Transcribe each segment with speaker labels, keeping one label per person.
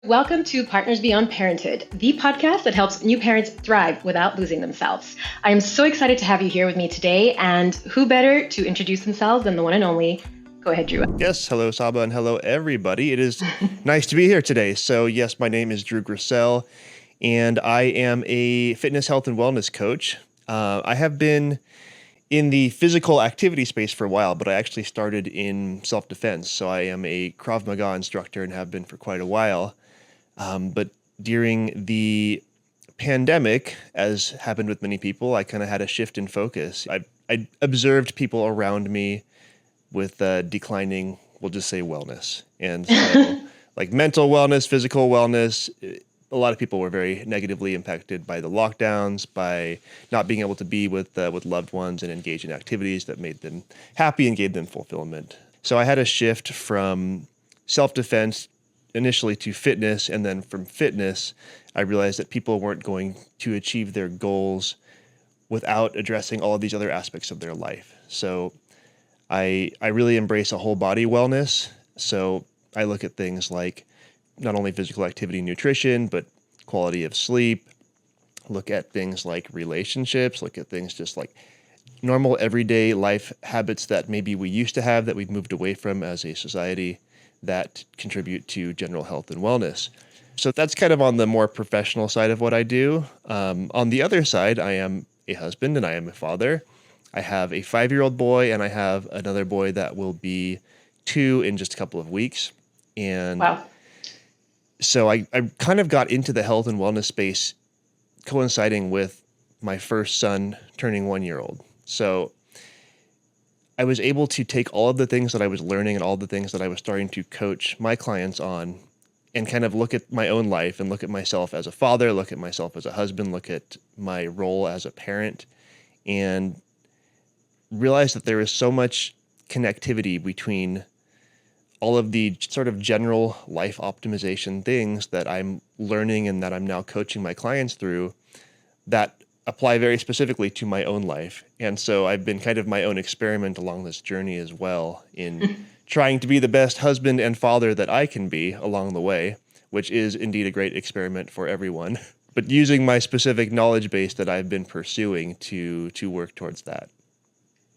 Speaker 1: Welcome to Partners Beyond Parenthood, the podcast that helps new parents thrive without losing themselves. I am so excited to have you here with me today, and who better to introduce themselves than the one and only. Go ahead, Drew.
Speaker 2: Yes, hello Saba, and hello everybody. It is nice to be here today. So yes, my name is Drew Griesel, and I am a fitness, health, and wellness coach. I have been in the physical activity space for a while, but I actually started in self-defense. So I am a Krav Maga instructor and have been for quite a while. But during the pandemic, as happened with many people, I kind of had a shift in focus. I observed people around me with declining, we'll just say wellness. And so like mental wellness, physical wellness, a lot of people were very negatively impacted by the lockdowns, by not being able to be with loved ones and engage in activities that made them happy and gave them fulfillment. So I had a shift from self-defense initially to fitness, and then from fitness, I realized that people weren't going to achieve their goals without addressing all of these other aspects of their life. So I really embrace a whole body wellness. So I look at things like not only physical activity, nutrition, but quality of sleep, look at things like relationships, look at things just like normal everyday life habits that maybe we used to have that we've moved away from as a society that contribute to general health and wellness. So that's kind of on the more professional side of what I do. On the other side, I am a husband and I am a father. I have a 5-year-old boy and I have another boy that will be 2 in just a couple of weeks. And
Speaker 1: Wow.
Speaker 2: so I kind of got into the health and wellness space coinciding with my first son turning 1-year-old. So I was able to take all of the things that I was learning and all the things that I was starting to coach my clients on and kind of look at my own life and look at myself as a father, look at myself as a husband, look at my role as a parent, and realize that there is so much connectivity between all of the sort of general life optimization things that I'm learning and that I'm now coaching my clients through that apply very specifically to my own life. And so I've been kind of my own experiment along this journey as well in trying to be the best husband and father that I can be along the way, which is indeed a great experiment for everyone, but using my specific knowledge base that I've been pursuing to work towards that.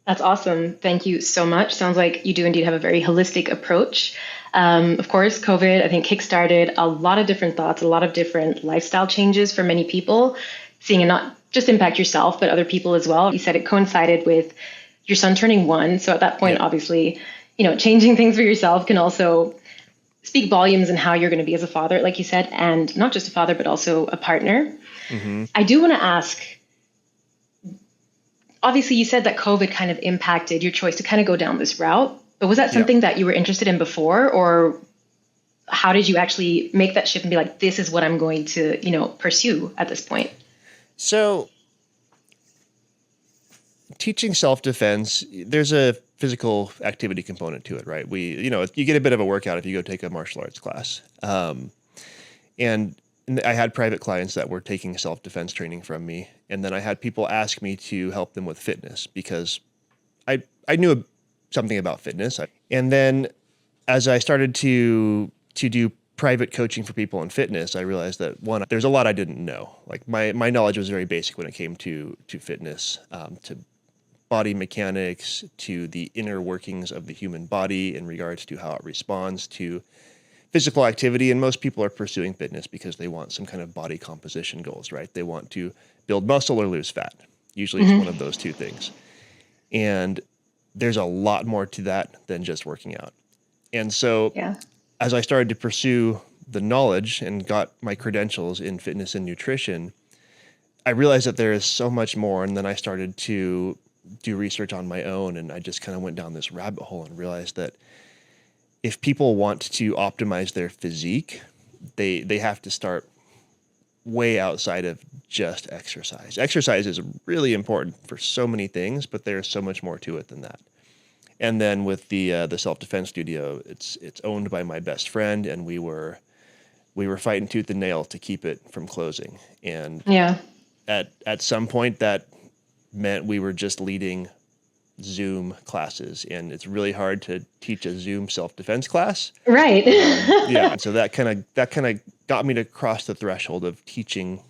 Speaker 1: That's awesome. Thank you so much. Sounds like you do indeed have a very holistic approach. Of course, COVID, I think, kickstarted a lot of different thoughts, a lot of different lifestyle changes for many people, seeing it not just impact yourself, but other people as well. You said it coincided with your son turning 1. So at that point, obviously, changing things for yourself can also speak volumes in how you're going to be as a father, like you said, and not just a father, but also a partner. Mm-hmm. I do want to ask, obviously you said that COVID kind of impacted your choice to kind of go down this route, but was that something that you were interested in before, or how did you actually make that shift and be like, this is what I'm going to, pursue at this point?
Speaker 2: So teaching self-defense, there's a physical activity component to it, right? You get a bit of a workout if you go take a martial arts class. And I had private clients that were taking self-defense training from me. And then I had people ask me to help them with fitness because I knew something about fitness. And then as I started to do private coaching for people in fitness, I realized that one, there's a lot I didn't know. Like my knowledge was very basic when it came to fitness, to body mechanics, to the inner workings of the human body in regards to how it responds to physical activity. And most people are pursuing fitness because they want some kind of body composition goals, right? They want to build muscle or lose fat. Usually it's one of those two things. And there's a lot more to that than just working out. And so as I started to pursue the knowledge and got my credentials in fitness and nutrition, I realized that there is so much more. And then I started to do research on my own, and I just kind of went down this rabbit hole and realized that if people want to optimize their physique, they have to start way outside of just exercise. Exercise is really important for so many things, but there's so much more to it than that. And then with the self-defense studio, it's owned by my best friend, and we were fighting tooth and nail to keep it from closing. And at some point that meant we were just leading Zoom classes, and it's really hard to teach a Zoom self-defense class.
Speaker 1: Right.
Speaker 2: And so that kind of got me to cross the threshold of teaching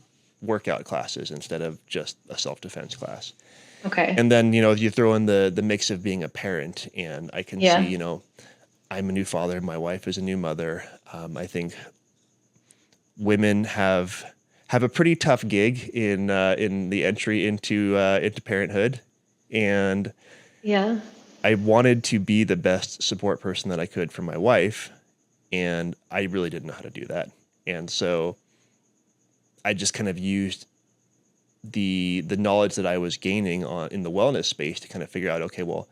Speaker 2: workout classes instead of just a self-defense class.
Speaker 1: Okay.
Speaker 2: And then, you throw in the mix of being a parent, and I can
Speaker 1: Yeah.
Speaker 2: see, I'm a new father. My wife is a new mother. I think women have a pretty tough gig in the entry into parenthood, and
Speaker 1: Yeah.
Speaker 2: I wanted to be the best support person that I could for my wife, and I really didn't know how to do that. And so I just kind of used the knowledge that I was gaining in the wellness space to kind of figure out, okay, well,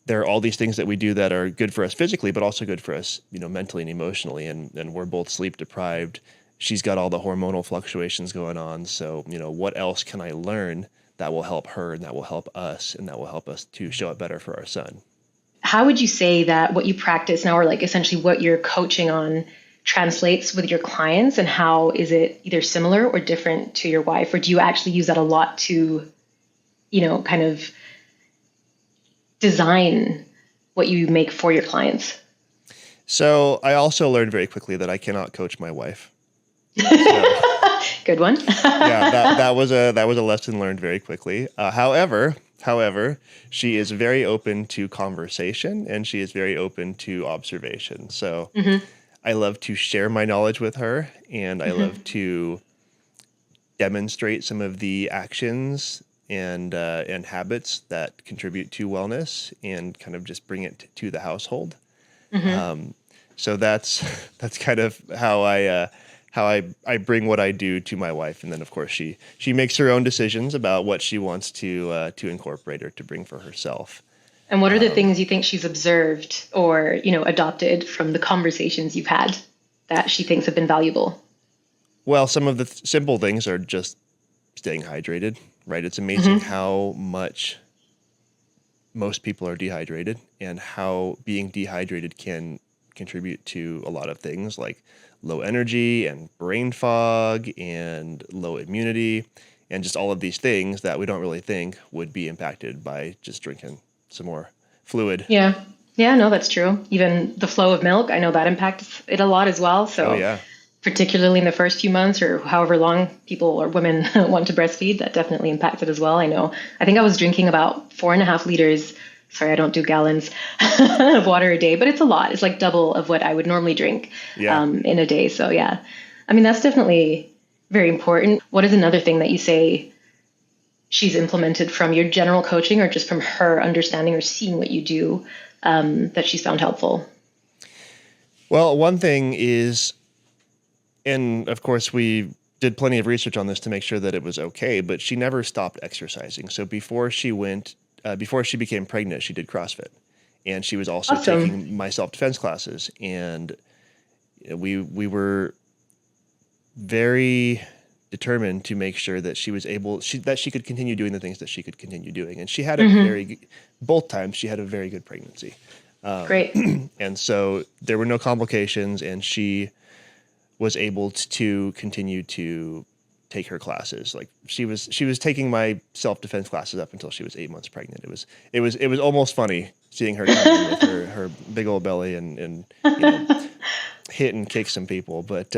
Speaker 2: there are all these things that we do that are good for us physically, but also good for us, mentally and emotionally. And we're both sleep deprived. She's got all the hormonal fluctuations going on. So, what else can I learn that will help her and that will help us and that will help us to show up better for our son?
Speaker 1: How would you say that what you practice now, or like essentially what you're coaching on, translates with your clients, and how is it either similar or different to your wife? Or do you actually use that a lot to, kind of design what you make for your clients?
Speaker 2: So I also learned very quickly that I cannot coach my wife. So,
Speaker 1: Good one.
Speaker 2: yeah, that was a lesson learned very quickly. However, she is very open to conversation and she is very open to observation. So I love to share my knowledge with her, and I love to demonstrate some of the actions and habits that contribute to wellness, and kind of just bring it to the household. So that's kind of how I bring what I do to my wife, and then of course she makes her own decisions about what she wants to incorporate or to bring for herself.
Speaker 1: And what are the things you think she's observed or, adopted from the conversations you've had that she thinks have been valuable?
Speaker 2: Well, some of the simple things are just staying hydrated, right? It's amazing how much most people are dehydrated, and how being dehydrated can contribute to a lot of things like low energy and brain fog and low immunity, and just all of these things that we don't really think would be impacted by just drinking some more fluid.
Speaker 1: Yeah. Yeah, no, that's true. Even the flow of milk, I know that impacts it a lot as well. So
Speaker 2: Oh yeah.
Speaker 1: particularly in the first few months or however long people or women want to breastfeed, that definitely impacts it as well. I think I was drinking about 4.5 liters. Sorry, I don't do gallons of water a day, but it's a lot. It's like double of what I would normally drink in a day. So yeah, that's definitely very important. What is another thing that you say she's implemented from your general coaching, or just from her understanding or seeing what you do, that she's found helpful?
Speaker 2: Well, one thing is, and of course we did plenty of research on this to make sure that it was okay, but she never stopped exercising. So before she became pregnant, she did CrossFit, and she was also taking my self-defense classes. And we were very determined to make sure that she was that she could continue doing the things that she could continue doing. And she had both times she had a very good pregnancy.
Speaker 1: Great.
Speaker 2: And so there were no complications, and she was able to continue to take her classes. Like she was taking my self-defense classes up until she was 8 months pregnant. It was almost funny seeing her come in with her big old belly and hit and kick some people. But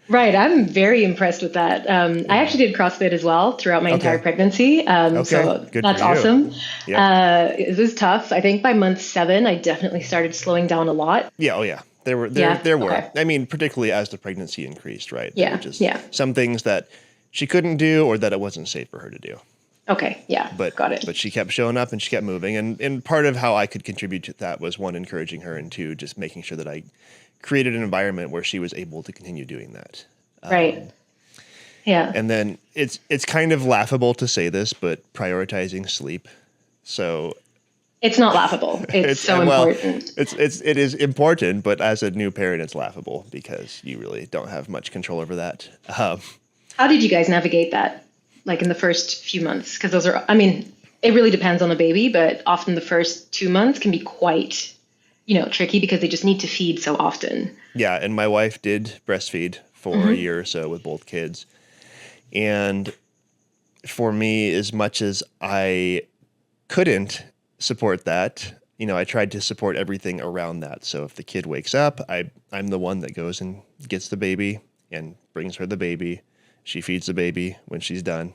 Speaker 1: right, I'm very impressed with that. I actually did CrossFit as well throughout my entire pregnancy. So
Speaker 2: good
Speaker 1: that's
Speaker 2: for you.
Speaker 1: awesome.
Speaker 2: Yeah.
Speaker 1: It was tough. I think by month 7, I definitely started slowing down a lot.
Speaker 2: Yeah. Oh yeah. There were.
Speaker 1: Okay.
Speaker 2: I mean, particularly as the pregnancy increased, right?
Speaker 1: Yeah.
Speaker 2: There were just some things that she couldn't do, or that it wasn't safe for her to do.
Speaker 1: Okay. Yeah. Got it.
Speaker 2: But she kept showing up and she kept moving. And part of how I could contribute to that was, one, encouraging her, and two, just making sure that I created an environment where she was able to continue doing that.
Speaker 1: Right. Yeah.
Speaker 2: And then it's kind of laughable to say this, but prioritizing sleep. So
Speaker 1: it's not laughable. It's so important.
Speaker 2: It is important, but as a new parent, it's laughable because you really don't have much control over that.
Speaker 1: How did you guys navigate that, like in the first few months? Because those are, it really depends on the baby, but often the first 2 months can be quite, tricky because they just need to feed so often.
Speaker 2: Yeah, and my wife did breastfeed for a year or so with both kids. And for me, as much as I couldn't support that, I tried to support everything around that. So if the kid wakes up, I'm the one that goes and gets the baby and brings her the baby. She feeds the baby. When she's done,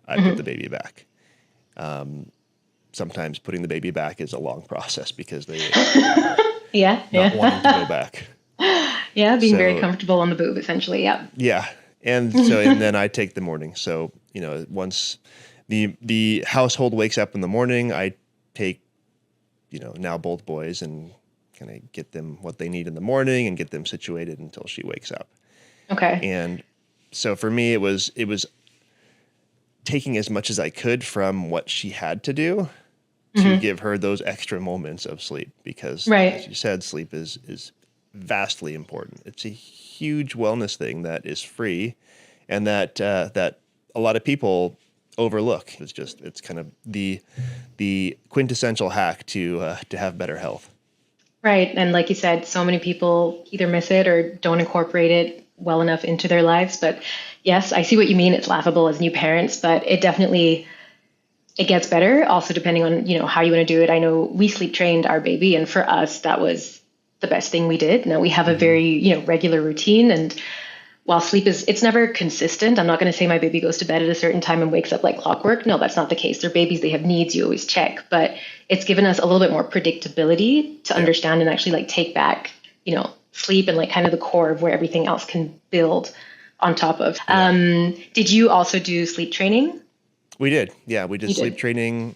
Speaker 2: I put the baby back. Sometimes putting the baby back is a long process because they not wanting to go back.
Speaker 1: Yeah, being very comfortable on the boob, essentially. Yeah.
Speaker 2: Yeah. And then I take the morning. So, once the household wakes up in the morning, I take, now both boys and kind of get them what they need in the morning and get them situated until she wakes up.
Speaker 1: Okay.
Speaker 2: And so for me, it was taking as much as I could from what she had to do to give her those extra moments of sleep, because as you said, sleep is vastly important. It's a huge wellness thing that is free and that a lot of people overlook. It's kind of the quintessential hack to have better health.
Speaker 1: Right. And like you said, so many people either miss it or don't incorporate it well enough into their lives. But yes, I see what you mean. It's laughable as new parents, but it definitely, it gets better. Also, depending on, how you want to do it. I know we sleep trained our baby, and for us, that was the best thing we did. Now we have a very, regular routine, and while sleep it's never consistent. I'm not going to say my baby goes to bed at a certain time and wakes up like clockwork. No, that's not the case. They're babies. They have needs. You always check, but it's given us a little bit more predictability to understand and actually like take back, sleep and like kind of the core of where everything else can build on top of. Yeah. Did you also do sleep training?
Speaker 2: We did. Yeah, we did sleep training.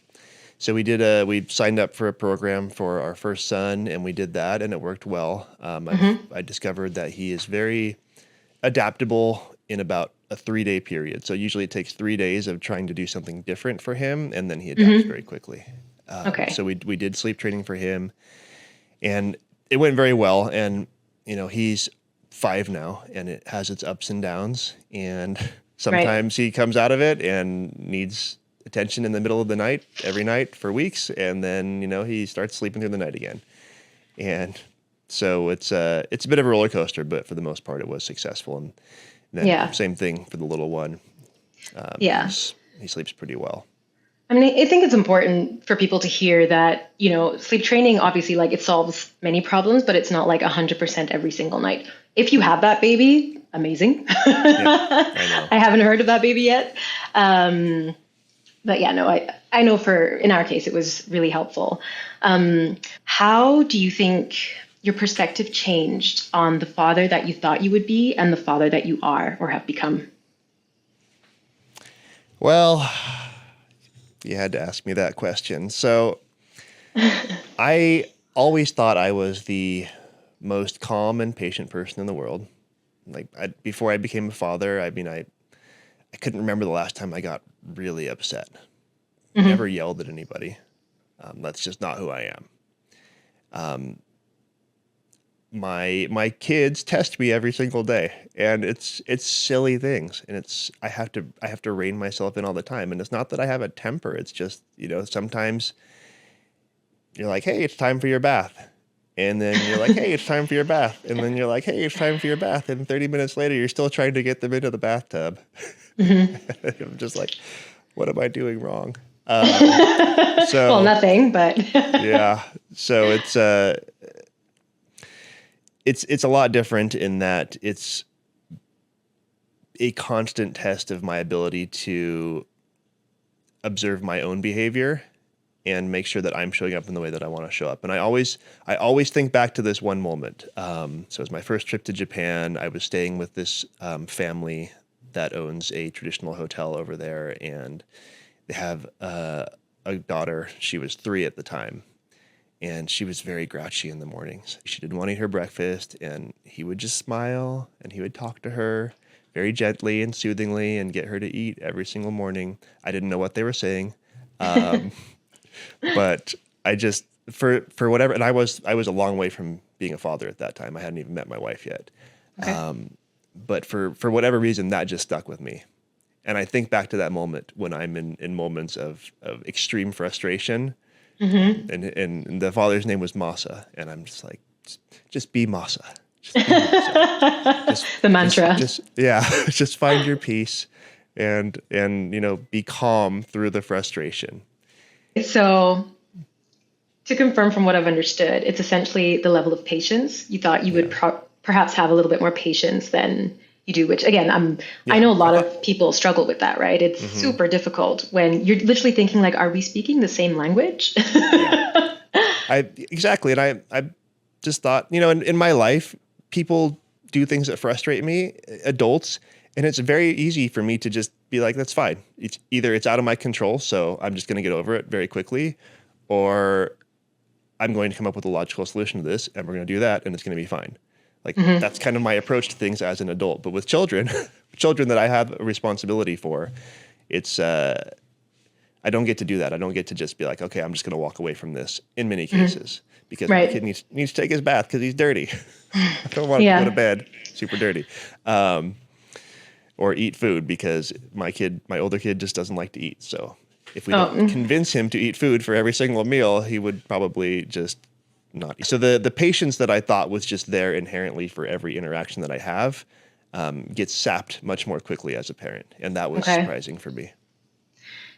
Speaker 2: So we signed up for a program for our first son, and we did that, and it worked well. I discovered that he is very adaptable in about a 3-day period. So usually it takes 3 days of trying to do something different for him, and then he adapts very quickly. So we did sleep training for him, and it went very well. And he's 5 now, and it has its ups and downs. And sometimes he comes out of it and needs attention in the middle of the night every night for weeks, and then he starts sleeping through the night again. And so it's a bit of a roller coaster, but for the most part, it was successful. And then same thing for the little one. He sleeps pretty well.
Speaker 1: I mean, I think it's important for people to hear that, sleep training, obviously, like it solves many problems, but it's not like 100% every single night. If you have that baby, amazing. I know. I haven't heard of that baby yet. But yeah, no, I know in our case, it was really helpful. How do you think your perspective changed on the father that you thought you would be and the father that you are or have become?
Speaker 2: Well, you had to ask me that question. So I always thought I was the most calm and patient person in the world. Like before I became a father, I mean, I couldn't remember the last time I got really upset. Never yelled at anybody. That's just not who I am. My kids test me every single day, and it's silly things, and I have to rein myself in all the time. And it's not that I have a temper. It's just, sometimes you're like, hey, it's time for your bath. And then you're like, hey, it's time for your bath. And then you're like, hey, it's time for your bath. And 30 minutes later, you're still trying to get them into the bathtub. I'm just like, what am I doing wrong?
Speaker 1: Well, nothing, but
Speaker 2: yeah. So it's a lot different in that it's a constant test of my ability to observe my own behavior and make sure that I'm showing up in the way that I want to show up. And I always think back to this one moment. So it was my first trip to Japan. I was staying with this family that owns a traditional hotel over there, and they have a daughter. She was 3 at the time, and she was very grouchy in the mornings. She didn't want to eat her breakfast, and he would just smile, and he would talk to her very gently and soothingly and get her to eat every single morning. I didn't know what they were saying. But I just, for whatever, and I was a long way from being a father at that time. I hadn't even met my wife yet. Okay. But for whatever reason, that just stuck with me. And I think back to that moment when I'm in moments of extreme frustration, and the father's name was Masa, and I'm just like, just be Masa. Just be Masa.
Speaker 1: The mantra.
Speaker 2: Just find your peace and be calm through the frustration.
Speaker 1: So to confirm from what I've understood, it's essentially the level of patience. You thought you would
Speaker 2: Yeah.
Speaker 1: perhaps have a little bit more patience than you do, which again, I
Speaker 2: Yeah.
Speaker 1: know a lot of people struggle with that, right? It's
Speaker 2: Hmm.
Speaker 1: super difficult when you're literally thinking like, are we speaking the same language?
Speaker 2: Yeah. Exactly. And I just thought, in my life, people do things that frustrate me, adults, and it's very easy for me to just be like, that's fine. It's either it's out of my control, so I'm just going to get over it very quickly, or I'm going to come up with a logical solution to this, and we're going to do that, and it's going to be fine. Like
Speaker 1: Hmm.
Speaker 2: that's kind of my approach to things as an adult. But with children, children that I have a responsibility for, it's I don't get to do that. I don't get to just be like, okay, I'm just going to walk away from this in many cases because my kid
Speaker 1: Right.
Speaker 2: needs to take his bath because he's dirty. I don't want him to go to
Speaker 1: Yeah.
Speaker 2: bed super dirty, or eat food because my older kid just doesn't like to eat. So if we
Speaker 1: Oh,
Speaker 2: don't convince him to eat food for every single meal, he would probably just not eat. So the patience that I thought was just there inherently for every interaction that I have gets sapped much more quickly as a parent. And that was
Speaker 1: okay.
Speaker 2: surprising for me.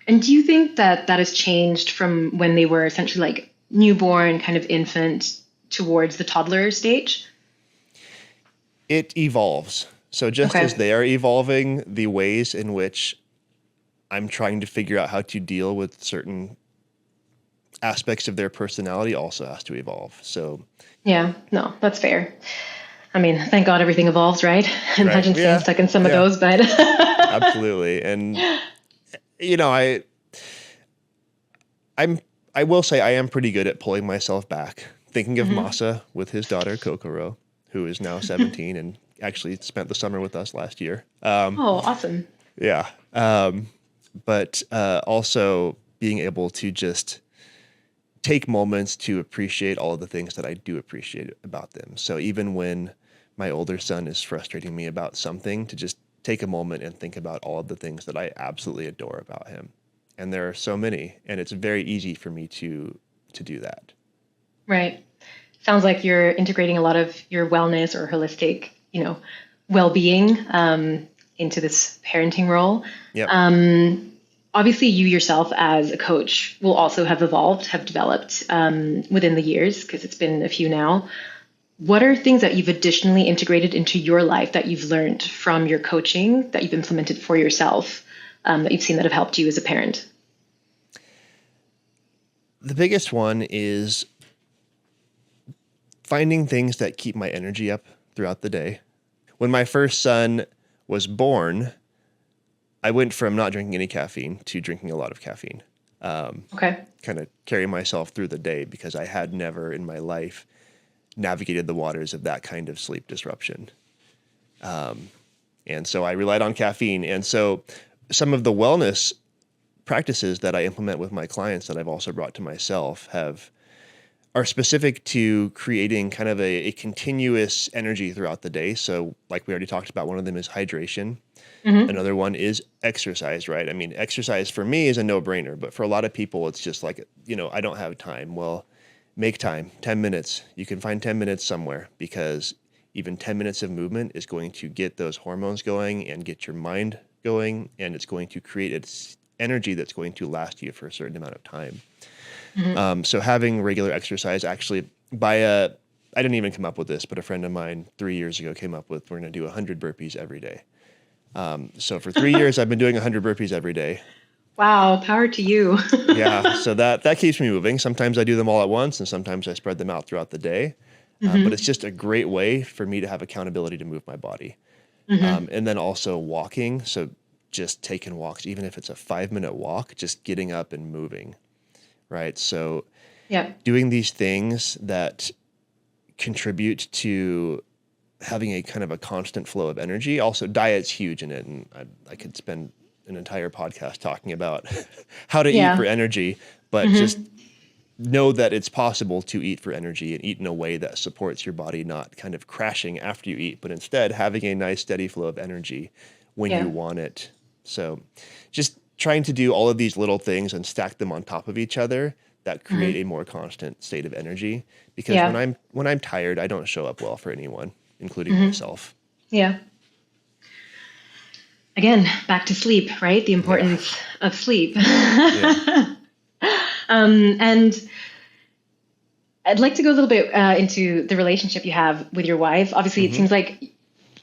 Speaker 1: And do you think that that has changed from when they were essentially like newborn, kind of infant, towards the toddler stage?
Speaker 2: It evolves. So just as
Speaker 1: Okay.
Speaker 2: they are evolving, the ways in which I'm trying to figure out how to deal with certain aspects of their personality also has to evolve. So,
Speaker 1: Yeah, no, that's fair. I mean, thank God everything evolves, right?
Speaker 2: right.
Speaker 1: Imagine staying
Speaker 2: Yeah.
Speaker 1: stuck in some of
Speaker 2: Yeah.
Speaker 1: those, but
Speaker 2: Absolutely. And I'm I will say I am pretty good at pulling myself back. Thinking of
Speaker 1: Mhm.
Speaker 2: Masa with his daughter Kokoro, who is now 17 and actually spent the summer with us last year.
Speaker 1: Oh, awesome.
Speaker 2: Yeah. But also being able to just take moments to appreciate all of the things that I do appreciate about them. So even when my older son is frustrating me about something, to just take a moment and think about all of the things that I absolutely adore about him. And there are so many, and it's very easy for me to do that.
Speaker 1: Right. Sounds like you're integrating a lot of your wellness or holistic, well-being into this parenting role.
Speaker 2: Yep.
Speaker 1: Obviously, you yourself as a coach will also have evolved, have developed within the years because it's been a few now. What are things that you've additionally integrated into your life that you've learned from your coaching that you've implemented for yourself that you've seen that have helped you as a parent?
Speaker 2: The biggest one is finding things that keep my energy up throughout the day. When my first son was born, I went from not drinking any caffeine to drinking a lot of caffeine.
Speaker 1: Okay.
Speaker 2: Kind of carry myself through the day because I had never in my life navigated the waters of that kind of sleep disruption. And so I relied on caffeine. And so some of the wellness practices that I implement with my clients that I've also brought to myself are specific to creating kind of a continuous energy throughout the day. So like we already talked about, one of them is hydration.
Speaker 1: Hmm.
Speaker 2: Another one is exercise, right? I mean, exercise for me is a no-brainer, but for a lot of people, it's just like, I don't have time. Well, make time, 10 minutes. You can find 10 minutes somewhere because even 10 minutes of movement is going to get those hormones going and get your mind going, and it's going to create its energy that's going to last you for a certain amount of time.
Speaker 1: Hmm.
Speaker 2: So having regular exercise actually I didn't even come up with this, but a friend of mine 3 years ago came up with, we're going to do 100 burpees every day. So for 3 years, I've been doing 100 burpees every day.
Speaker 1: Wow, power to you.
Speaker 2: Yeah, so that keeps me moving. Sometimes I do them all at once, and sometimes I spread them out throughout the day. But it's
Speaker 1: Hmm.
Speaker 2: just a great way for me to have accountability to move my body.
Speaker 1: Hmm.
Speaker 2: And then also walking. So just taking walks, even if it's a 5-minute walk, just getting up and moving, right? So
Speaker 1: Yeah.
Speaker 2: doing these things that contribute to having a kind of a constant flow of energy. Also, diet's huge in it, and I could spend an entire podcast talking about how to eat for
Speaker 1: Yeah.
Speaker 2: energy, but just
Speaker 1: Hmm.
Speaker 2: know that it's possible to eat for energy and eat in a way that supports your body, not kind of crashing after you eat, but instead having a nice steady flow of energy when you
Speaker 1: Yeah.
Speaker 2: want it. So just trying to do all of these little things and stack them on top of each other that create
Speaker 1: Hmm.
Speaker 2: a more constant state of energy, because
Speaker 1: Yeah.
Speaker 2: when I'm tired, I don't show up well for anyone, including
Speaker 1: Hmm.
Speaker 2: myself.
Speaker 1: Yeah. Again, back to sleep, right? The
Speaker 2: Yeah.
Speaker 1: importance of sleep.
Speaker 2: Yeah.
Speaker 1: And I'd like to go a little bit into the relationship you have with your wife. Obviously, it
Speaker 2: Hmm.
Speaker 1: seems like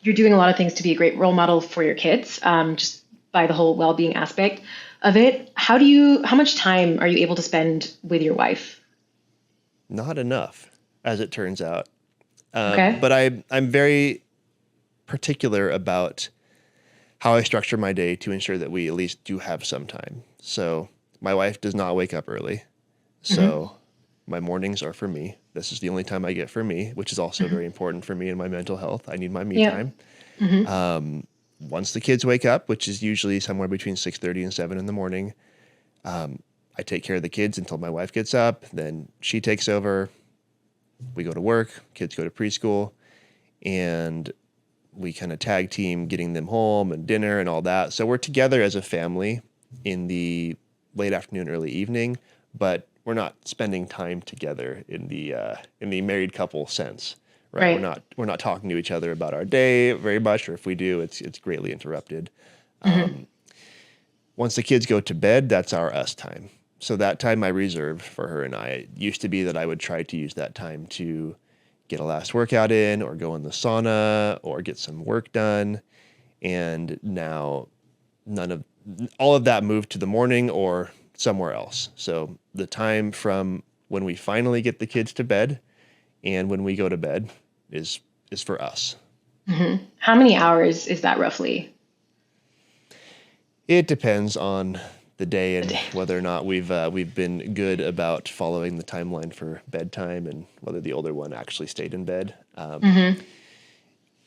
Speaker 1: you're doing a lot of things to be a great role model for your kids, just by the whole well-being aspect of it. How much time are you able to spend with your wife?
Speaker 2: Not enough, as it turns out.
Speaker 1: Okay.
Speaker 2: But I'm very particular about how I structure my day to ensure that we at least do have some time. So my wife does not wake up early.
Speaker 1: Hmm.
Speaker 2: So my mornings are for me. This is the only time I get for me, which is also very important for me and my mental health. I need my me
Speaker 1: Yeah.
Speaker 2: time.
Speaker 1: Hmm.
Speaker 2: Once the kids wake up, which is usually somewhere between 6:30 and 7 in the morning, I take care of the kids until my wife gets up. Then she takes over. We go to work, kids go to preschool, and we kind of tag team getting them home and dinner and all that. So we're together as a family in the late afternoon, early evening, but we're not spending time together in the married couple sense, right?
Speaker 1: Right.
Speaker 2: We're not talking to each other about our day very much, or if we do, it's greatly interrupted.
Speaker 1: Hmm.
Speaker 2: Once the kids go to bed, that's our us time. So that time I reserve for her and I. It used to be that I would try to use that time to get a last workout in or go in the sauna or get some work done. And now none of all of that moved to the morning or somewhere else. So the time from when we finally get the kids to bed and when we go to bed is for us.
Speaker 1: Hmm. How many hours is that roughly
Speaker 2: It depends on the day
Speaker 1: a
Speaker 2: and
Speaker 1: day?
Speaker 2: whether or not we've been good about following the timeline for bedtime and whether the older one actually stayed in bed.
Speaker 1: Hmm.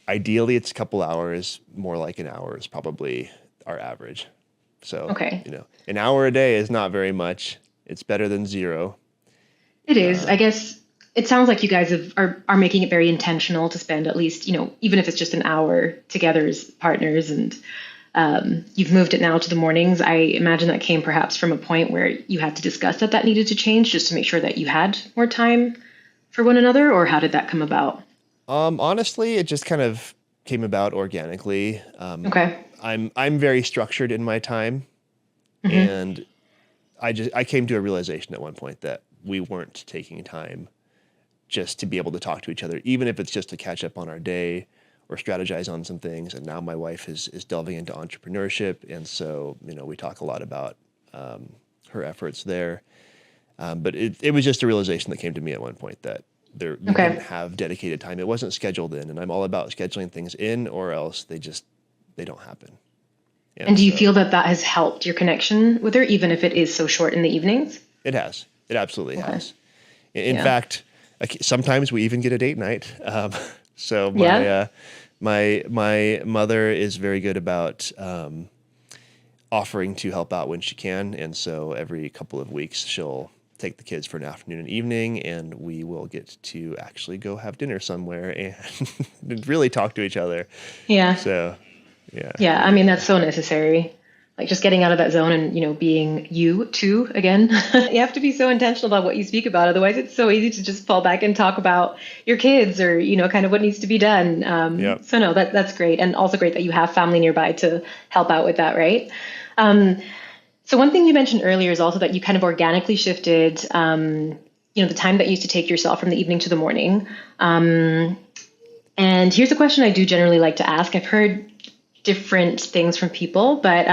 Speaker 2: Ideally, it's a couple hours. More like an hour is probably our average. So
Speaker 1: Okay.
Speaker 2: an hour a day is not very much. It's better than zero.
Speaker 1: It is.
Speaker 2: Uh,
Speaker 1: I guess it sounds like you guys are making it very intentional to spend at least, even if it's just an hour together as partners, and you've moved it now to the mornings. I imagine that came perhaps from a point where you had to discuss that needed to change just to make sure that you had more time for one another, or how did that come about?
Speaker 2: honestly, it just kind of came about organically.
Speaker 1: Okay.
Speaker 2: I'm very structured in my time,
Speaker 1: Hmm.
Speaker 2: and I came to a realization at one point that we weren't taking time just to be able to talk to each other, even if it's just to catch up on our day or strategize on some things. And now my wife is delving into entrepreneurship, and so we talk a lot about her efforts there. But it was just a realization that came to me at one point that we didn't
Speaker 1: Okay.
Speaker 2: have dedicated time. It wasn't scheduled in, and I'm all about scheduling things in, or else they don't happen.
Speaker 1: And
Speaker 2: And
Speaker 1: do you
Speaker 2: so
Speaker 1: feel that that has helped your connection with her, even if it is so short in the evenings?
Speaker 2: it has. It absolutely
Speaker 1: Okay.
Speaker 2: has. In
Speaker 1: Yeah.
Speaker 2: fact, sometimes we even get a date night. So
Speaker 1: Yeah.
Speaker 2: my mother is very good about offering to help out when she can, and so every couple of weeks she'll take the kids for an afternoon and evening, and we will get to actually go have dinner somewhere and really talk to each other.
Speaker 1: Yeah.
Speaker 2: So yeah,
Speaker 1: Yeah, I
Speaker 2: we
Speaker 1: mean, that's so necessary. Like just getting out of that zone and, being you too again. You have to be so intentional about what you speak about. Otherwise, it's so easy to just fall back and talk about your kids or, kind of what needs to be done.
Speaker 2: yeah.
Speaker 1: So no, that's great. And also great that you have family nearby to help out with that, right? Um, so one thing you mentioned earlier is also that you kind of organically shifted, the time that you used to take yourself from the evening to the morning. And here's a question I do generally like to ask. I've heard different things from people, but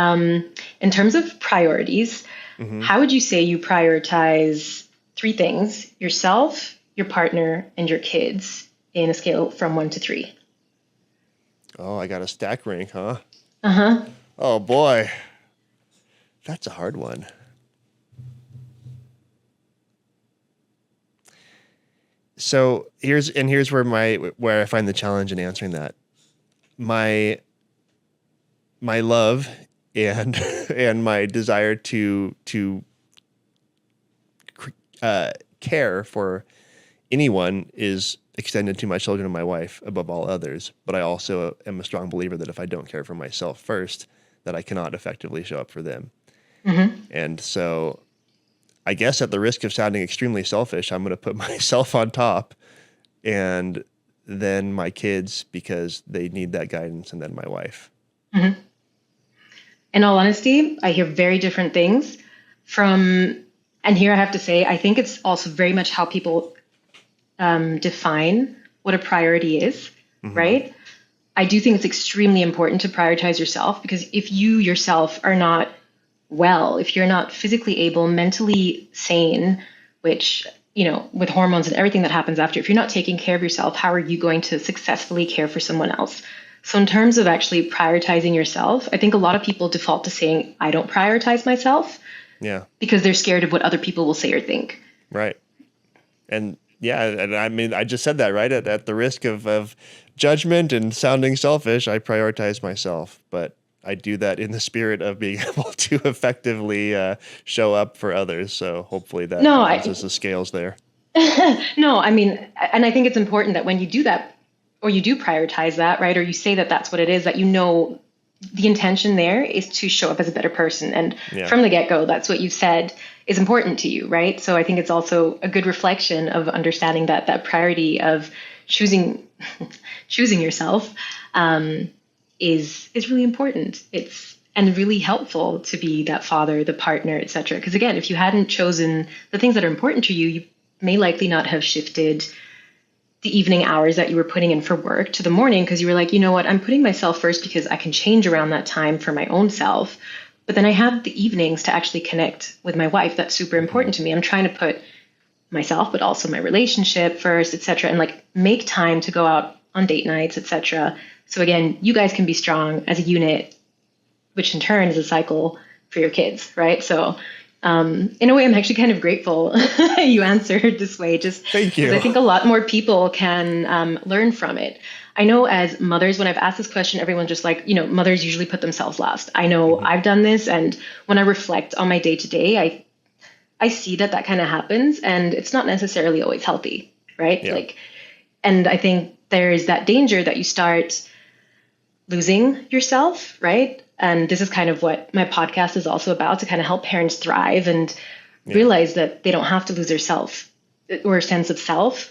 Speaker 1: in terms of priorities,
Speaker 2: Hmm.
Speaker 1: how would you say you prioritize three things: yourself, your partner, and your kids in a scale from 1 to 3?
Speaker 2: Oh, I got a stack rank, huh?
Speaker 1: Uh huh.
Speaker 2: Oh boy, that's a hard one. So here's where I find the challenge in answering that. My my love and and my desire to care for anyone is extended to my children and my wife above all others. But I also am a strong believer that if I don't care for myself first, that I cannot effectively show up for them.
Speaker 1: Hmm.
Speaker 2: And so I guess at the risk of sounding extremely selfish, I'm going to put myself on top and then my kids because they need that guidance, and then my wife.
Speaker 1: Hmm. In all honesty, I hear very different things from, and here I have to say, I think it's also very much how people define what a priority is,
Speaker 2: Mm-hmm.
Speaker 1: right? I do think it's extremely important to prioritize yourself, because if you yourself are not well, if you're not physically able, mentally sane, which, with hormones and everything that happens after, if you're not taking care of yourself, how are you going to successfully care for someone else? So in terms of actually prioritizing yourself, I think a lot of people default to saying, I don't prioritize myself,
Speaker 2: Yeah.
Speaker 1: because they're scared of what other people will say or think.
Speaker 2: Right. And yeah, and I mean, I just said that, right? At the risk of judgment and sounding selfish, I prioritize myself, but I do that in the spirit of being able to effectively show up for others. So hopefully that
Speaker 1: No,
Speaker 2: balances the scales there.
Speaker 1: no, I mean, and I think it's important that when you do that, or you do prioritize that, right? Or you say that that's what it is, that the intention there is to show up as a better person. And
Speaker 2: Yeah.
Speaker 1: from the get-go, that's what you've said is important to you, right? So I think it's also a good reflection of understanding that priority of choosing yourself is really important. And really helpful to be that father, the partner, etc. Because again, if you hadn't chosen the things that are important to you, you may likely not have shifted the evening hours that you were putting in for work to the morning, because you were like, you know what, I'm putting myself first because I can change around that time for my own self. But then I have the evenings to actually connect with my wife. That's super important to me. I'm trying to put myself, but also my relationship first, etc. And like make time to go out on date nights, etc. So again, you guys can be strong as a unit, which in turn is a cycle for your kids, right? So in a way, I'm actually kind of grateful you answered this way, just
Speaker 2: Thank you.
Speaker 1: because I think a lot more people can learn from it. I know as mothers, when I've asked this question, everyone's just like, mothers usually put themselves last. I know I've done this. And when I reflect on my day to day, I see that kind of happens, and it's not necessarily always healthy, right?
Speaker 2: Yeah.
Speaker 1: And I think there is that danger that you start losing yourself, right? And this is kind of what my podcast is also about, to kind of help parents thrive and realize that they don't have to lose their self or sense of self.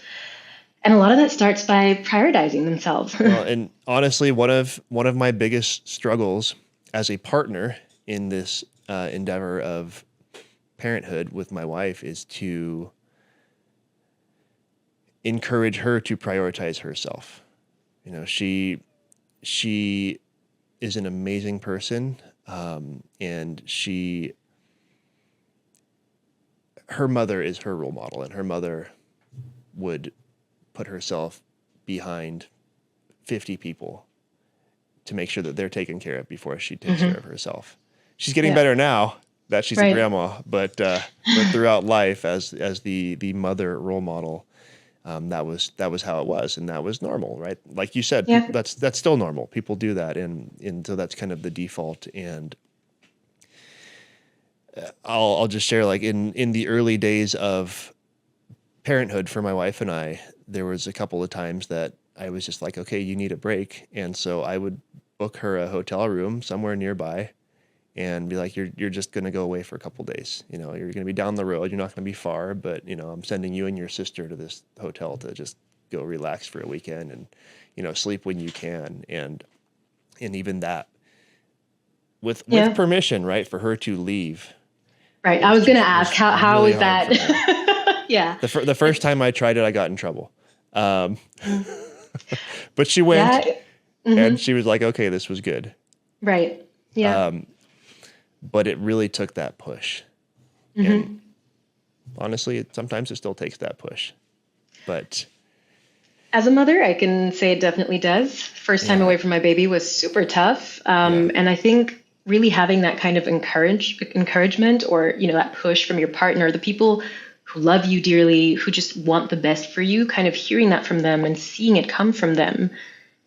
Speaker 1: And a lot of that starts by prioritizing themselves.
Speaker 2: Well, and honestly, one of my biggest struggles as a partner in this endeavor of parenthood with my wife is to encourage her to prioritize herself. She is an amazing person, and her mother is her role model, and her mother would put herself behind 50 people to make sure that they're taken care of before she takes care of herself. She's getting better now that she's a grandma, but throughout life as the mother role model, that was how it was, and that was normal, right? Like you said, that's still normal. People do that, and so that's kind of the default. And I'll just share, like in the early days of parenthood for my wife and I, there was a couple of times that I was just like, okay, you need a break, and so I would book her a hotel room somewhere nearby and be like, you're just going to go away for a couple of days. You're going to be down the road. You're not going to be far, but I'm sending you and your sister to this hotel to just go relax for a weekend and, sleep when you can. And even that with permission, right, for her to leave.
Speaker 1: Right. I was going to ask, how
Speaker 2: really
Speaker 1: is that? Yeah.
Speaker 2: The first time I tried it, I got in trouble. But she went and she was like, okay, this was good.
Speaker 1: Right. Yeah.
Speaker 2: But it really took that push. And honestly, sometimes it still takes that push. But
Speaker 1: as a mother, I can say it definitely does. First time away from my baby was super tough. And I think really having that kind of encouragement or, that push from your partner, the people who love you dearly, who just want the best for you, kind of hearing that from them and seeing it come from them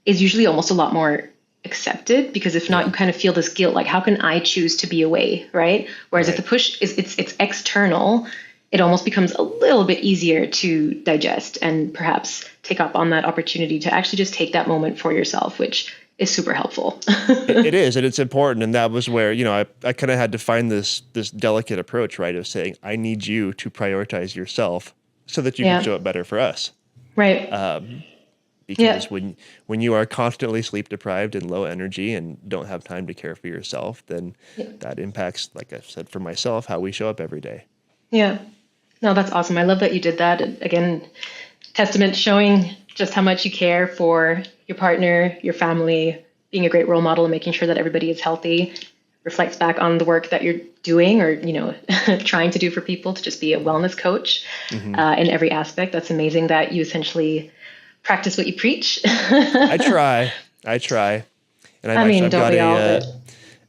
Speaker 1: is usually almost a lot more accepted, because if not, you kind of feel this guilt, like, how can I choose to be away, right? Whereas if the push is it's external, it almost becomes a little bit easier to digest and perhaps take up on that opportunity to actually just take that moment for yourself, which is super helpful.
Speaker 2: It is, and it's important. And that was where, I kind of had to find this delicate approach, right, of saying, I need you to prioritize yourself so that you can show up better for us.
Speaker 1: Right.
Speaker 2: Because when you are constantly sleep deprived and low energy and don't have time to care for yourself, then that impacts, like I said, for myself, how we show up every day.
Speaker 1: Yeah. No, that's awesome. I love that you did that. Again, testament showing just how much you care for your partner, your family, being a great role model and making sure that everybody is healthy. Reflects back on the work that you're doing or, trying to do for people to just be a wellness coach in every aspect. That's amazing that you essentially practice what you preach.
Speaker 2: I try. And I've got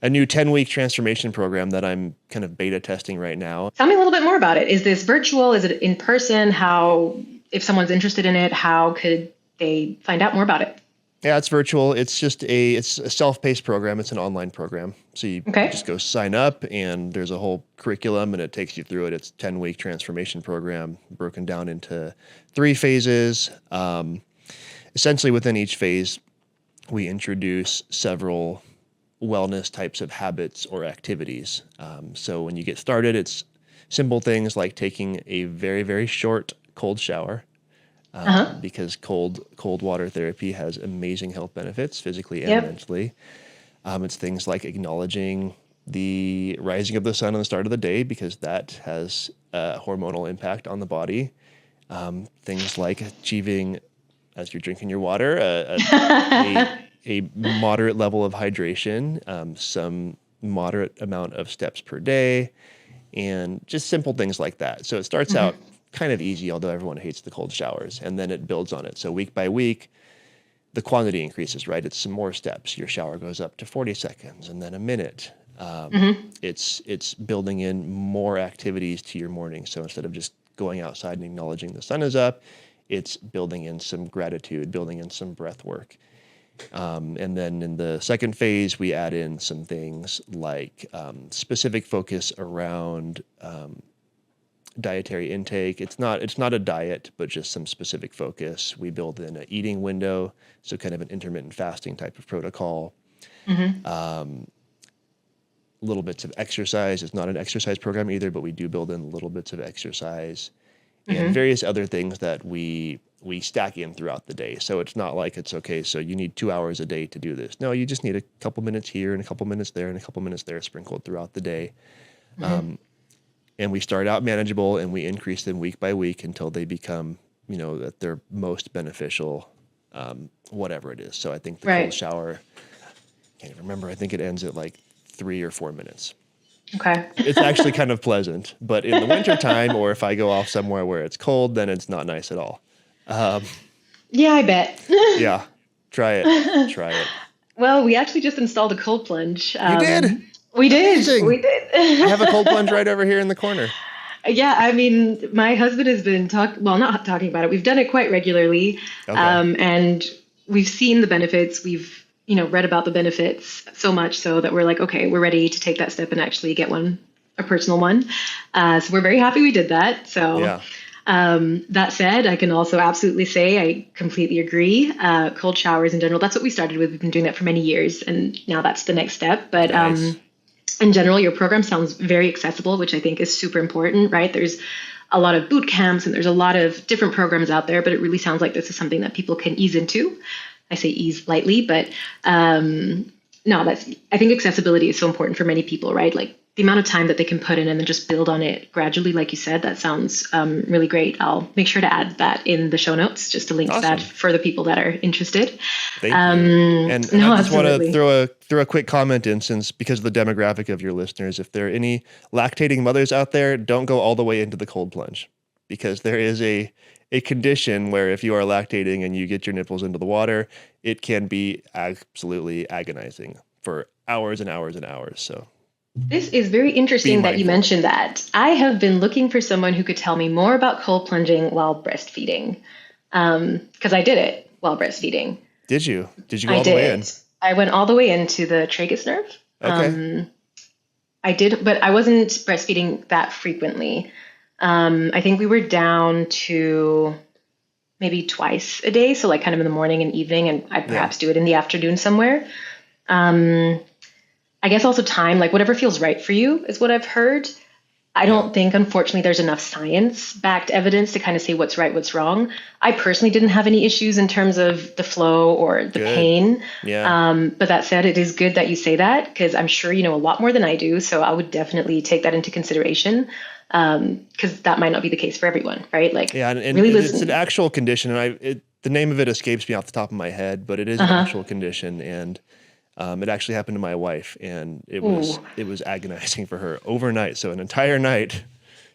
Speaker 2: a new 10-week transformation program that I'm kind of beta testing right now.
Speaker 1: Tell me a little bit more about it. Is this virtual? Is it in person? If someone's interested in it, how could they find out more about it?
Speaker 2: Yeah, it's virtual. It's a self-paced program. It's an online program. So you just go sign up and there's a whole curriculum and it takes you through it. It's a 10-week transformation program broken down into 3 phases. Essentially within each phase, we introduce several wellness types of habits or activities. So when you get started, it's simple things like taking a very, very short cold shower. Because cold water therapy has amazing health benefits physically and mentally. It's things like acknowledging the rising of the sun on the start of the day because that has a hormonal impact on the body. Things like achieving, as you're drinking your water, a moderate level of hydration, some moderate amount of steps per day, and just simple things like that. So it starts out kind of easy, although everyone hates the cold showers, and then it builds on it. So week by week, the quantity increases, right? It's some more steps. Your shower goes up to 40 seconds and then a minute. It's building in more activities to your morning. So instead of just going outside and acknowledging the sun is up, it's building in some gratitude, building in some breath work. And then in the second phase, we add in some things like specific focus around dietary intake. It's not a diet, but just some specific focus. We build in an eating window, so kind of an intermittent fasting type of protocol. Little bits of exercise. It's not an exercise program either, but we do build in little bits of exercise and various other things that we stack in throughout the day. So it's not like it's okay, so you need 2 hours a day to do this. No, you just need a couple minutes here and a couple minutes there and a couple minutes there sprinkled throughout the day. And we start out manageable and we increase them week by week until they become, that they're most beneficial, whatever it is. So I think the cold shower, can't even remember, I think it ends at like 3 or 4 minutes.
Speaker 1: Okay.
Speaker 2: It's actually kind of pleasant, but in the wintertime or if I go off somewhere where it's cold, then it's not nice at all.
Speaker 1: Yeah, I bet.
Speaker 2: Yeah, try it.
Speaker 1: Well, we actually just installed a cold plunge.
Speaker 2: You did?
Speaker 1: We did.
Speaker 2: Amazing.
Speaker 1: We did.
Speaker 2: I have a cold plunge right over here in the corner.
Speaker 1: Yeah, I mean, my husband has been not talking about it. We've done it quite regularly, and we've seen the benefits. We've, read about the benefits so much so that we're like, okay, we're ready to take that step and actually get a personal one. So we're very happy we did that. So that said, I can also absolutely say I completely agree. Cold showers in general, that's what we started with. We've been doing that for many years, and now that's the next step. But
Speaker 2: nice.
Speaker 1: In general, your program sounds very accessible, which I think is super important, right? There's a lot of boot camps and there's a lot of different programs out there, but it really sounds like this is something that people can ease into. I say ease lightly, but I think accessibility is so important for many people, right? Like the amount of time that they can put in and then just build on it gradually, like you said, that sounds really great. I'll make sure to add that in the show notes, just to link to that for the people that are interested.
Speaker 2: Thank you. And I just want to throw a quick comment in, since because of the demographic of your listeners, if there are any lactating mothers out there, don't go all the way into the cold plunge, because there is a condition where if you are lactating and you get your nipples into the water, it can be absolutely agonizing for hours and hours and hours. So
Speaker 1: this is very interesting that you mentioned that. I have been looking for someone who could tell me more about cold plunging while breastfeeding, because I did it while breastfeeding.
Speaker 2: Did you? Did you go all the way in?
Speaker 1: I went all the way into the tragus nerve.
Speaker 2: Okay.
Speaker 1: I did, but I wasn't breastfeeding that frequently. I think we were down to maybe twice a day, so like kind of in the morning and evening, and I'd perhaps do it in the afternoon somewhere. I guess also time, like whatever feels right for you is what I've heard. I don't think, unfortunately, there's enough science-backed evidence to kind of say what's right, what's wrong. I personally didn't have any issues in terms of the flow or the pain.
Speaker 2: Yeah.
Speaker 1: But that said, it is good that you say that, because I'm sure you know a lot more than I do. So I would definitely take that into consideration. because that might not be the case for everyone, right? Like,
Speaker 2: Yeah, and
Speaker 1: really
Speaker 2: it's an
Speaker 1: listen.
Speaker 2: actual condition, and the name of it escapes me off the top of my head, but it is an
Speaker 1: Uh-huh.
Speaker 2: actual condition, and it actually happened to my wife, and
Speaker 1: Ooh.
Speaker 2: it was agonizing for her overnight. So an entire night,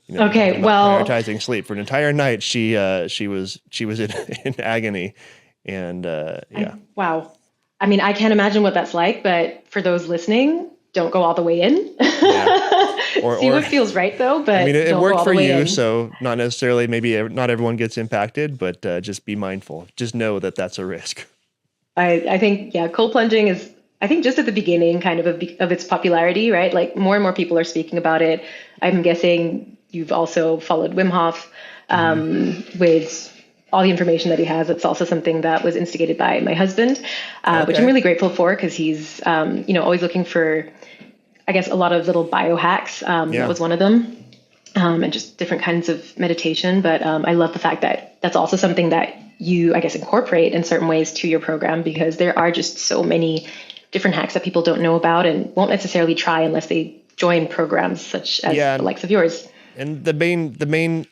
Speaker 2: talking
Speaker 1: Okay.
Speaker 2: about
Speaker 1: Well,
Speaker 2: prioritizing sleep for an entire night, she was in, in agony, and yeah,
Speaker 1: wow. I mean, I can't imagine what that's like, but for those listening, don't go all the way in.
Speaker 2: yeah,
Speaker 1: See
Speaker 2: or
Speaker 1: what feels right though,
Speaker 2: I mean,
Speaker 1: but
Speaker 2: it
Speaker 1: don't go
Speaker 2: worked
Speaker 1: all
Speaker 2: for
Speaker 1: the way
Speaker 2: you,
Speaker 1: in.
Speaker 2: so not necessarily, maybe not everyone gets impacted, but just be mindful. Just know that that's a risk.
Speaker 1: I think, yeah, cold plunging is, I think, just at the beginning kind of its popularity, right? Like more and more people are speaking about it. I'm guessing you've also followed Wim Hof
Speaker 2: Hmm.
Speaker 1: with all the information that he has. It's also something that was instigated by my husband, which I'm
Speaker 2: Okay.
Speaker 1: really grateful for because he's, always looking for, I guess, a lot of little biohacks. That
Speaker 2: Yeah.
Speaker 1: was one of them. And just different kinds of meditation. But I love the fact that that's also something that you, I guess, incorporate in certain ways to your program because there are just so many different hacks that people don't know about and won't necessarily try unless they join programs such as
Speaker 2: Yeah,
Speaker 1: the likes of yours.
Speaker 2: and the main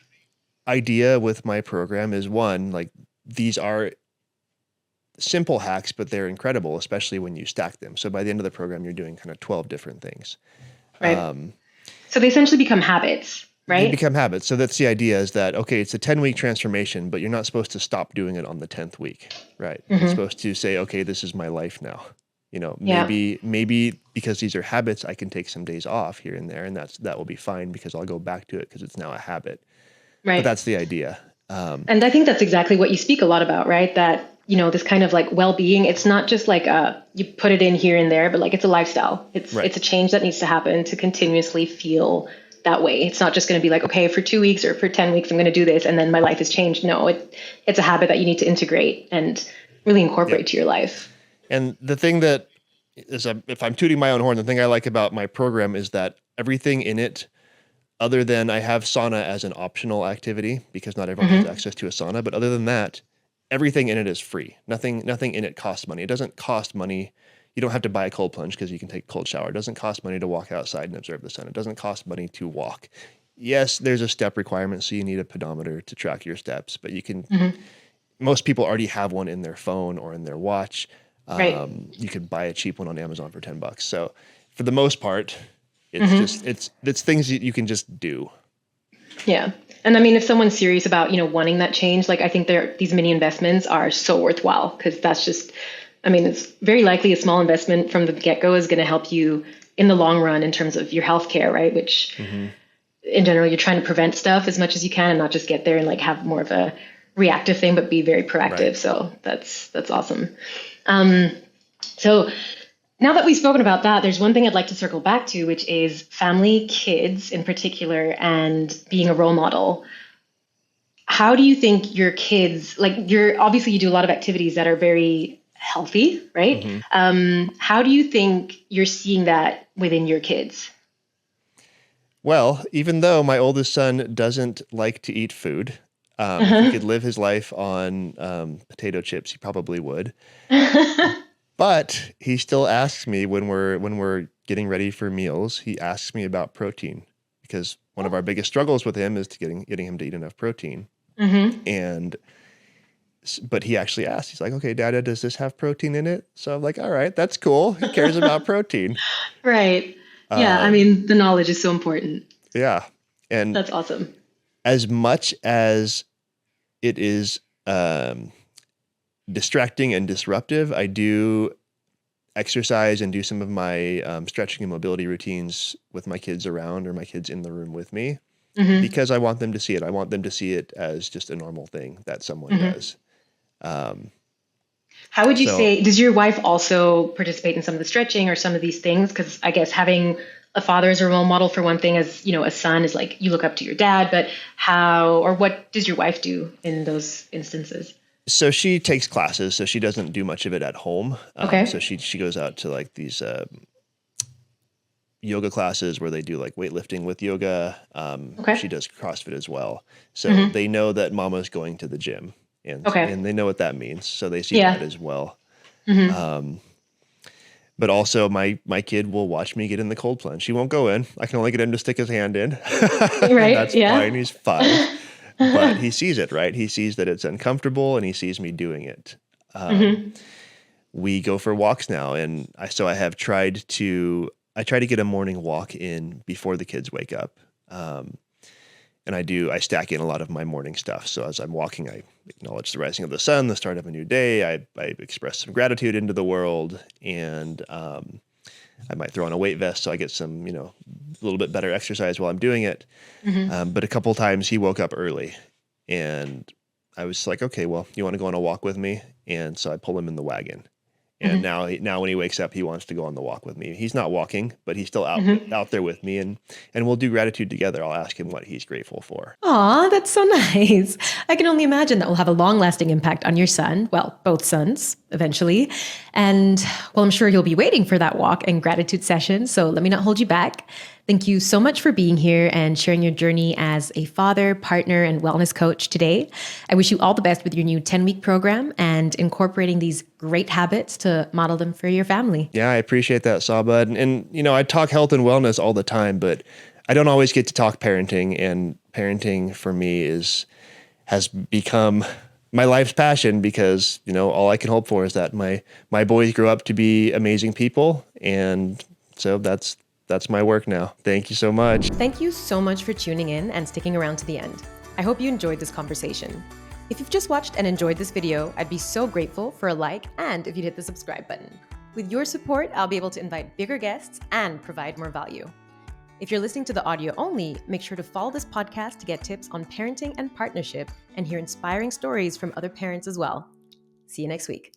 Speaker 2: idea with my program is one, like these are simple hacks, but they're incredible, especially when you stack them. So by the end of the program, you're doing kind of 12 different things.
Speaker 1: Right. So they essentially become habits,
Speaker 2: They
Speaker 1: right?
Speaker 2: become habits. So that's the idea, is that, okay, it's a 10-week transformation, but you're not supposed to stop doing it on the 10th week, right? You're
Speaker 1: Hmm.
Speaker 2: supposed to say, okay, this is my life now.
Speaker 1: Yeah.
Speaker 2: Maybe because these are habits, I can take some days off here and there, and that will be fine because I'll go back to it because it's now a habit. But
Speaker 1: Right.
Speaker 2: that's the idea.
Speaker 1: And I think that's exactly what you speak a lot about, right? That, this kind of like well-being, it's not just like you put it in here and there, but like it's a lifestyle.
Speaker 2: Right.
Speaker 1: It's a change that needs to happen to continuously feel that way. It's not just going to be like, okay, for 2 weeks or for 10 weeks, I'm going to do this and then my life has changed. No, it's a habit that you need to integrate and really
Speaker 2: Yep.
Speaker 1: incorporate to your life.
Speaker 2: And the thing that is, if I'm tooting my own horn, the thing I like about my program is that everything in it, other than I have sauna as an optional activity because not everyone has
Speaker 1: Hmm.
Speaker 2: access to a sauna, but other than that, everything in it is free. Nothing in it costs money. It doesn't cost money. You don't have to buy a cold plunge because you can take a cold shower. It doesn't cost money to walk outside and observe the sun. It doesn't cost money to walk. Yes, there's a step requirement, so you need a pedometer to track your steps, but
Speaker 1: Hmm.
Speaker 2: most people already have one in their phone or in their watch.
Speaker 1: Right.
Speaker 2: You could buy a cheap one on Amazon for $10. So for the most part,
Speaker 1: Hmm.
Speaker 2: it's things that you can just do.
Speaker 1: Yeah. And I mean, if someone's serious about, wanting that change, like I think these mini investments are so worthwhile because that's just, I mean, it's very likely a small investment from the get-go is going to help you in the long run in terms of your healthcare, right? Which
Speaker 2: Hmm.
Speaker 1: in general, you're trying to prevent stuff as much as you can and not just get there and like have more of a reactive thing, but be very
Speaker 2: Right.
Speaker 1: proactive. So that's awesome. Um, so now that we've spoken about that, there's one thing I'd like to circle back to, which is family, kids in particular, and being a role model. How do you think your kids, like you're obviously you do a lot of activities that are very healthy, right?
Speaker 2: Hmm.
Speaker 1: How do you think you're seeing that within your kids?
Speaker 2: Well, even though my oldest son doesn't like to eat food, if he
Speaker 1: Uh-huh.
Speaker 2: could live his life on potato chips, he probably would. But he still asks me when we're getting ready for meals. He asks me about protein because one of our biggest struggles with him is to getting him to eat enough protein.
Speaker 1: Hmm.
Speaker 2: And but he actually asked. He's like, "Okay, Dada, does this have protein in it?" So I'm like, "All right, that's cool. He cares about protein."
Speaker 1: Right. Yeah, I
Speaker 2: Um,
Speaker 1: mean, the knowledge is so important.
Speaker 2: yeah, and
Speaker 1: That's awesome.
Speaker 2: as much as it is distracting and disruptive, I do exercise and do some of my stretching and mobility routines with my kids around or my kids in the room with me
Speaker 1: Hmm.
Speaker 2: because I want them to see it. I want them to see it as just a normal thing that someone
Speaker 1: Hmm.
Speaker 2: does. Um,
Speaker 1: How would you
Speaker 2: so
Speaker 1: say, does your wife also participate in some of the stretching or some of these things? Because I guess having a father as a role model for one thing, as a son is like you look up to your dad, but how or what does your wife do in those instances?
Speaker 2: so she takes classes, so she doesn't do much of it at home. So
Speaker 1: Okay.
Speaker 2: she goes out to like these yoga classes where they do like weightlifting with yoga. She
Speaker 1: Okay.
Speaker 2: does CrossFit as well. So
Speaker 1: Hmm.
Speaker 2: they know that mama's going to the gym and
Speaker 1: Okay.
Speaker 2: they know what that means. So they see that
Speaker 1: Yeah.
Speaker 2: as well.
Speaker 1: Hmm.
Speaker 2: Um, But also my kid will watch me get in the cold plunge. He won't go in. I can only get him to stick his hand in. And
Speaker 1: Right.
Speaker 2: that's
Speaker 1: Yeah.
Speaker 2: fine. He's 5. But he sees it, right? He sees that it's uncomfortable and he sees me doing it.
Speaker 1: Hmm.
Speaker 2: We go for walks now, and I try to get a morning walk in before the kids wake up. And I stack in a lot of my morning stuff. So as I'm walking, I acknowledge the rising of the sun, the start of a new day. I express some gratitude into the world, and I might throw on a weight vest so I get some, a little bit better exercise while I'm doing it.
Speaker 1: Hmm.
Speaker 2: But a couple times he woke up early, and I was like, okay, well, you want to go on a walk with me? And so I pull him in the wagon. And
Speaker 1: Hmm.
Speaker 2: now when he wakes up, he wants to go on the walk with me. He's not walking, but he's still
Speaker 1: Hmm.
Speaker 2: out there with me, and we'll do gratitude together. I'll ask him what he's grateful for.
Speaker 3: Aw, that's so nice. I can only imagine that will have a long lasting impact on your son. Well, both sons, eventually. And well, I'm sure he'll be waiting for that walk and gratitude session. So let me not hold you back. Thank you so much for being here and sharing your journey as a father, partner, and wellness coach today. I wish you all the best with your new 10-week program and incorporating these great habits to model them for your family.
Speaker 2: Yeah, I appreciate that, Saba. And I talk health and wellness all the time, but I don't always get to talk parenting. And parenting for me has become my life's passion because all I can hope for is that my boys grow up to be amazing people, and so that's my work now. Thank you so much.
Speaker 3: Thank you so much for tuning in and sticking around to the end. I hope you enjoyed this conversation. If you've just watched and enjoyed this video, I'd be so grateful for a like and if you'd hit the subscribe button. With your support, I'll be able to invite bigger guests and provide more value. If you're listening to the audio only, make sure to follow this podcast to get tips on parenting and partnership and hear inspiring stories from other parents as well. See you next week.